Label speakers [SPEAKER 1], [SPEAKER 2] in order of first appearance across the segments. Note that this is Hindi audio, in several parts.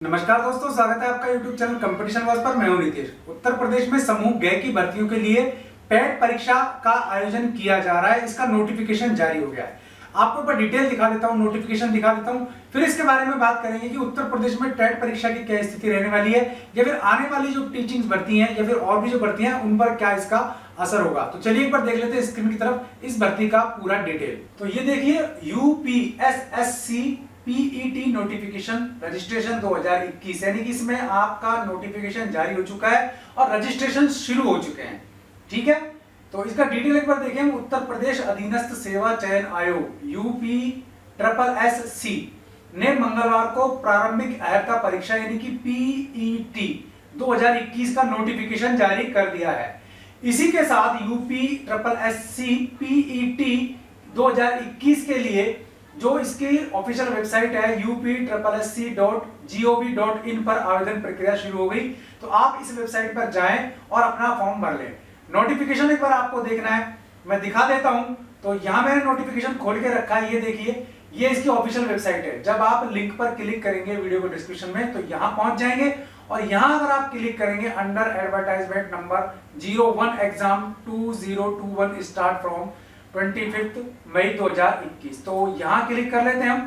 [SPEAKER 1] नमस्कार दोस्तों, स्वागत है आपका YouTube चैनल कंपटीशन वॉच पर। मैं हूं नीतीश। उत्तर प्रदेश में समूह ग की भर्तियों के लिए पैट परीक्षा का आयोजन किया जा रहा है। इसका नोटिफिकेशन जारी हो गया है। आपको ऊपर डिटेल दिखा देता हूं, नोटिफिकेशन दिखा देता हूं, फिर इसके बारे में बात करेंगे कि उत्तर प्रदेश में टेट परीक्षा की क्या स्थिति रहने वाली है, या फिर आने वाली जो टीचिंग भर्ती है या फिर और भी जो भर्ती है उन पर क्या इसका असर होगा। तो चलिए एक बार देख लेते हैं स्क्रीन की तरफ इस भर्ती का पूरा डिटेल। तो ये देखिए, यूपीएसएससी पीईटी नोटिफिकेशन रजिस्ट्रेशन 2021, यानी कि इसमें आपका नोटिफिकेशन जारी हो चुका है और रजिस्ट्रेशन शुरू हो चुके हैं। ठीक है, तो इसका डिटेल एक बार देखें। उत्तर प्रदेश अधीनस्थ सेवा चयन आयोग यूपीएसएससी ने मंगलवार को प्रारंभिक अर्हता परीक्षा यानी कि पीईटी 2021 का नोटिफिकेशन जारी कर दिया है। इसी के साथ यूपीएसएससी पीईटी 2021 के लिए जो इसकी ऑफिशियल वेबसाइट है upssc.gov.in पर आवेदन प्रक्रिया शुरू हो गई। तो आप इस वेबसाइट पर जाएं और अपना फॉर्म भर लें। नोटिफिकेशन एक बार आपको देखना है, मैं दिखा देता हूं। तो यहां मैंने नोटिफिकेशन खोल के रखा है, ये देखिए, ये इसकी ऑफिशियल वेबसाइट है। जब आप लिंक पर क्लिक करेंगे वीडियो को डिस्क्रिप्शन में, तो यहां पहुंच जाएंगे और यहां अगर आप क्लिक करेंगे under advertisement number 01 exam 2021 start from 25 मई 2021, तो यहाँ क्लिक कर लेते हैं हम।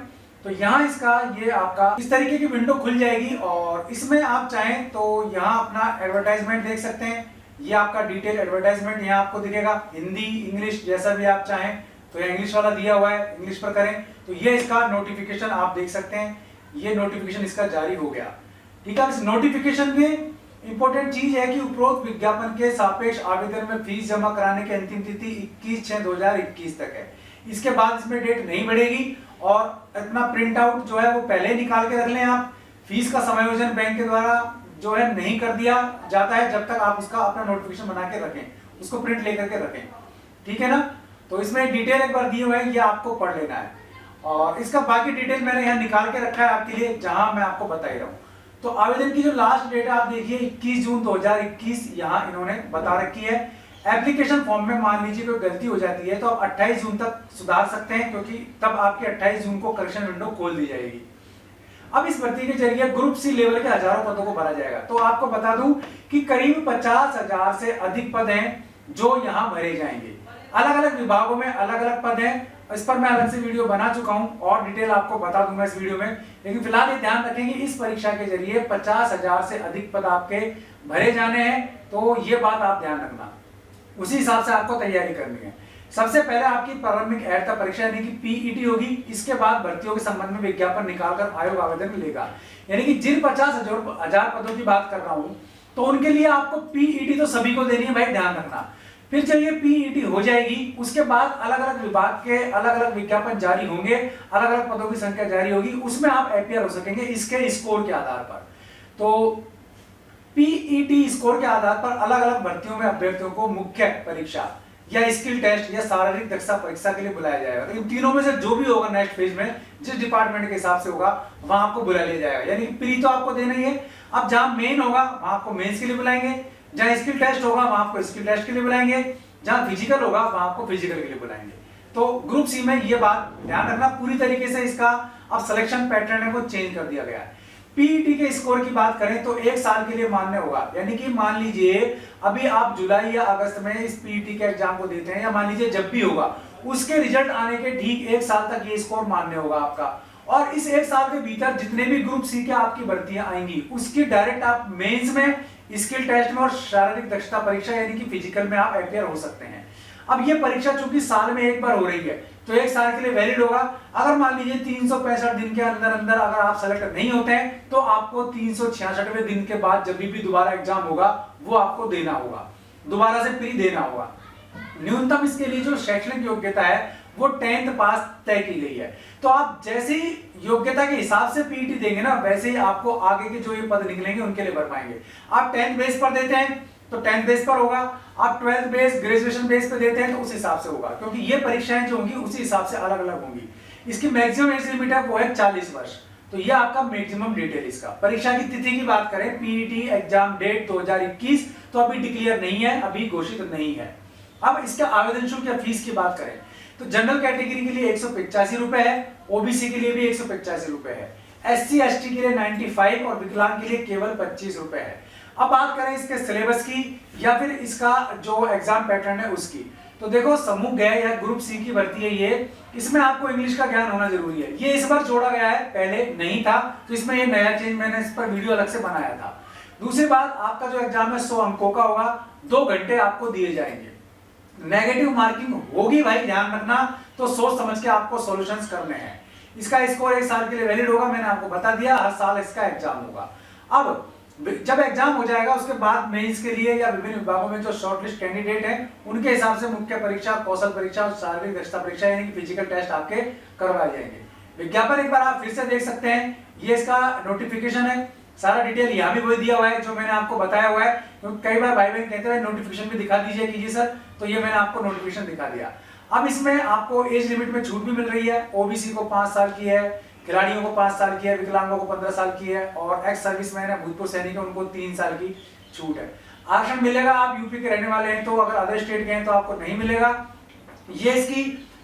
[SPEAKER 1] तो यहाँ इसका ये आपका इस तरीके की विंडो खुल जाएगी और इसमें आप चाहें तो यहाँ अपना एडवर्टाइजमेंट देख सकते हैं। ये आपका डिटेल एडवर्टाइजमेंट यहाँ आपको दिखेगा, हिंदी इंग्लिश जैसा भी आप चाहें। तो ये इंग्लिश वाला दिया हुआ है, इंग्लिश पर करें। तो ये इसका नोटिफिकेशन आप देख सकते हैं, ये नोटिफिकेशन इसका जारी हो गया। ठीक है, इस नोटिफिकेशन में इंपॉर्टेंट चीज है कि उपरोक्त विज्ञापन के सापेक्ष आवेदन में फीस जमा कराने की अंतिम तिथि 21/6/2021 तक है। इसके बाद इसमें डेट नहीं बढ़ेगी और अपना प्रिंट आउट जो है वो पहले निकाल के रख लें आप। फीस का समायोजन बैंक के द्वारा जो है नहीं कर दिया जाता है जब तक आप उसका अपना नोटिफिकेशन बना के रखें, उसको प्रिंट लेकर के रखें। ठीक है ना, तो इसमें डिटेल एक बार दिए हुए हैं, ये आपको पढ़ लेना है। और इसका बाकी डिटेल मैंने यहाँ निकाल के रखा है आपके लिए, जहां मैं आपको बता ही रहा हूँ। तो आवेदन की जो लास्ट डेट है आप देखिए 21 जून 2021 यहाँ इन्होंने बता रखी है। एप्लीकेशन फॉर्म में मान लीजिए कोई गलती हो जाती है तो आप 28 जून तक सुधार सकते हैं, क्योंकि तब आपकी 28 जून को करेक्शन विंडो खोल दी जाएगी। अब इस भर्ती के जरिए ग्रुप सी लेवल के हजारों पदों को भरा जाएगा। तो आपको बता दूं कि करीब 50,000 से अधिक पद हैं जो यहाँ भरे जाएंगे। अलग अलग विभागों में अलग अलग पद हैं। इस पर मैं अलग से वीडियो बना चुका हूं और डिटेल आपको बता दूंगा इस वीडियो में। लेकिन फिलहाल ये ध्यान रखें कि इस परीक्षा के जरिए 50,000 से अधिक पद आपके भरे जाने हैं। तो ये बात आप ध्यान रखना, उसी हिसाब से आपको तैयारी करनी है। सबसे पहले आपकी प्रारंभिक अर्हता परीक्षा यानी कि पीईटी होगी। इसके बाद भर्तियों के संबंध में विज्ञापन निकालकर आयोग आवेदन लेगा। यानी कि जिन 50,000 पदों की बात कर रहा हूं तो उनके लिए आपको पीईटी तो सभी को देनी है भाई, ध्यान रखना। फिर जब ये पीईटी हो जाएगी उसके बाद अलग अलग विभाग के अलग अलग विज्ञापन जारी होंगे, अलग अलग पदों की संख्या जारी होगी, उसमें आप अपीयर हो सकेंगे इसके स्कोर के आधार पर। तो पीईटी स्कोर के आधार पर अलग अलग भर्तियों में अभ्यर्थियों को मुख्य परीक्षा या स्किल टेस्ट या शारीरिक दक्षता परीक्षा के लिए बुलाया जाएगा। तो इन तीनों में से जो भी होगा नेक्स्ट फेज में, जिस डिपार्टमेंट के हिसाब से होगा वहां आपको बुला लिया जाएगा। यानी प्री तो आपको देना ही है। अब जहां मेन होगा वहां आपको मेंस के लिए बुलाएंगे, जहां स्किल टेस्ट होगा वहां आपको स्किल टेस्ट के लिए बुलाएंगे, जहां फिजिकल होगा वहां आपको फिजिकल के लिए बुलाएंगे। तो ग्रुप सी में ये बात ध्यान रखना, पूरी तरीके से इसका अब सिलेक्शन पैटर्न है वो चेंज कर दिया गया है। पीईटी के स्कोर की बात करें तो 1 साल के लिए मान्य होगा। यानी कि मान लीजिए अभी आप जुलाई या अगस्त में इस पीईटी के एग्जाम को देते हैं, या मान लीजिए जब भी होगा उसके रिजल्ट आने के ठीक 1 साल तक ये स्कोर मान्य होगा आपका। और इस 1 साल के भीतर जितने भी ग्रुप सी के आपकी भर्तियां आएंगी उसकी डायरेक्ट आप मेंस में, स्किल टेस्ट में और शारीरिक दक्षता परीक्षा यानी कि फिजिकल में आप अपीयर हो सकते हैं। अब ये परीक्षा चूंकि साल में एक बार हो रही है तो 1 साल के लिए वैलिड होगा। अगर मान लीजिए 365 दिन के अंदर अंदर अगर आप सेलेक्ट नहीं होते हैं तो आपको 366वें दिन के बाद जब भी दोबारा एग्जाम होगा वो आपको देना होगा, दोबारा से प्री देना होगा। न्यूनतम इसके लिए जो शैक्षणिक योग्यता है वो 10th पास तय की गई है। तो आप जैसे ही योग्यता के हिसाब से पीईटी देंगे ना, वैसे ही आपको आगे के जो ये पद निकलेंगे उनके लिए भर पाएंगे। आप 10th बेस पर देते हैं तो 10th बेस पर होगा, आप 12th बेस ग्रेजुएशन बेस पे देते हैं तो उस हिसाब से होगा, क्योंकि ये परीक्षाएं जो होंगी उसी हिसाब से अलग अलग होंगी। इसकी मैक्सिमम एज लिमिट है वो है 40 वर्ष। तो ये आपका मैक्सिमम डिटेल इसका। परीक्षा की तिथि की बात करें, पीईटी एग्जाम डेट 2021 तो अभी डिक्लेयर नहीं है, अभी घोषित नहीं है। अब इसका आवेदन शुल्क या फीस की बात करें तो जनरल कैटेगरी के लिए 185 रुपए है, ओबीसी के लिए भी 185 रुपए है। SC ST के लिए 95 और विकलांग के लिए केवल 25 रुपए है। अब बात करें इसके सिलेबस की या फिर इसका जो एग्जाम पैटर्न है उसकी, तो देखो समूह ग या ग्रुप सी की भर्ती है ये, इसमें आपको इंग्लिश का ज्ञान होना जरूरी है। ये इस बार जोड़ा गया है, पहले नहीं था, तो इसमें ये नया चेंज, मैंने इस पर वीडियो अलग से बनाया था। दूसरी बात, आपका जो एग्जाम है 100 अंकों का होगा, 2 घंटे आपको दिए जाएंगे। नेगेटिव मार्किंग होगी भाई, ध्यान रखना, तो सोच समझ के आपको सॉल्यूशंस करने हैं। इसका स्कोर 1 साल के लिए वैलिड होगा, मैंने आपको बता दिया, हर साल इसका एग्जाम होगा। अब जब एग्जाम हो जाएगा उसके बाद मेंस के लिए या विभिन्न विभागों में जो शॉर्टलिस्ट कैंडिडेट हैं उनके हिसाब से मुख्य परीक्षा, कौशल परीक्षा और शारीरिक दक्षता परीक्षा यानी कि फिजिकल टेस्ट आपके करवाए जाएंगे। विज्ञापन एक बार आप फिर से देख सकते हैं, ये इसका नोटिफिकेशन है, सारा डिटेल यहाँ भी वही दिया हुआ है जो मैंने आपको बताया हुआ है। क्योंकि कई बार भाई बहन कहते हैं नोटिफिकेशन भी दिखा दीजिए कीजिए सर, तो ये मैंने आपको नोटिफिकेशन दिखा दिया। अब इसमें आपको एज लिमिट में छूट भी मिल रही है, ओबीसी को 5 साल की है, खिलाड़ियों को 5 साल की है, विकलांगों को 15 साल की है और एक्स सर्विसमैन है, भूतपूर्व सैनिक है, उनको 3 साल की छूट है। आरक्षण मिलेगा, आप यूपी के रहने वाले हैं तो, अगर अदर स्टेट के हैं तो आपको नहीं मिलेगा। ये इसकी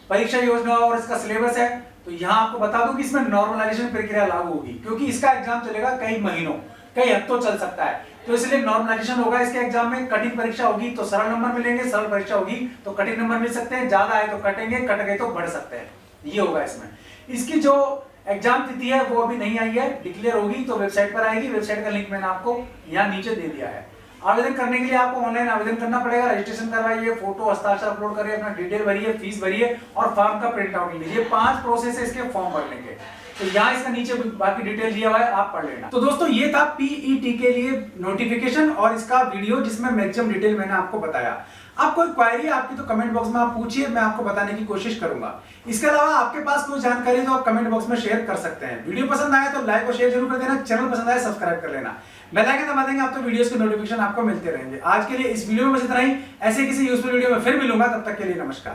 [SPEAKER 1] परीक्षा योजना और इसका सिलेबस है। तो यहाँ आपको बता दूं कि इसमें नॉर्मलाइजेशन प्रक्रिया लागू होगी, क्योंकि इसका एग्जाम चलेगा कई महीनों, कई हफ्तों चल सकता है, तो इसलिए नॉर्मलाइजेशन होगा इसके एग्जाम में। कठिन परीक्षा होगी तो सरल नंबर मिलेंगे, सरल परीक्षा होगी तो कठिन नंबर मिल सकते हैं, ज्यादा आए तो कटेंगे, कट गए तो बढ़ सकते हैं, ये होगा इसमें। इसकी जो एग्जाम तिथि है वो अभी नहीं आई है, डिक्लेयर होगी तो वेबसाइट पर आएगी। वेबसाइट का लिंक मैंने आपको यहाँ नीचे दे दिया है। आवेदन करने के लिए आपको ऑनलाइन आवेदन करना पड़ेगा, रजिस्ट्रेशन करवाइए, फोटो हस्ताक्षर अपलोड करिए, अपना डिटेल भरिए, फीस भरिए और फॉर्म का प्रिंट आउट लीजिए। 5 प्रोसेस है इसके फॉर्म भरने के, तो यहाँ इसका नीचे बाकी डिटेल दिया हुआ है, आप पढ़ लेना। तो दोस्तों ये था पीईटी के लिए नोटिफिकेशन और इसका वीडियो जिसमें मैक्सिमम डिटेल मैंने आपको बताया। आप कोई क्वेरी आपकी तो कमेंट बॉक्स में आप पूछिए, मैं आपको बताने की कोशिश करूंगा। इसके अलावा आपके पास कोई जानकारी तो आप कमेंट बॉक्स में शेयर कर सकते हैं। वीडियो पसंद आए तो लाइक और शेयर जरूर कर देना, चैनल पसंद आए सब्सक्राइब कर लेना, बेल आइकन दबा देंगे, आप तो वीडियोस के नोटिफिकेशन आपको मिलते रहेंगे। आज के लिए इस वीडियो में बस इतना ही, ऐसे किसी यूजफुल वीडियो में फिर मिलूंगा, तब तक के लिए नमस्कार।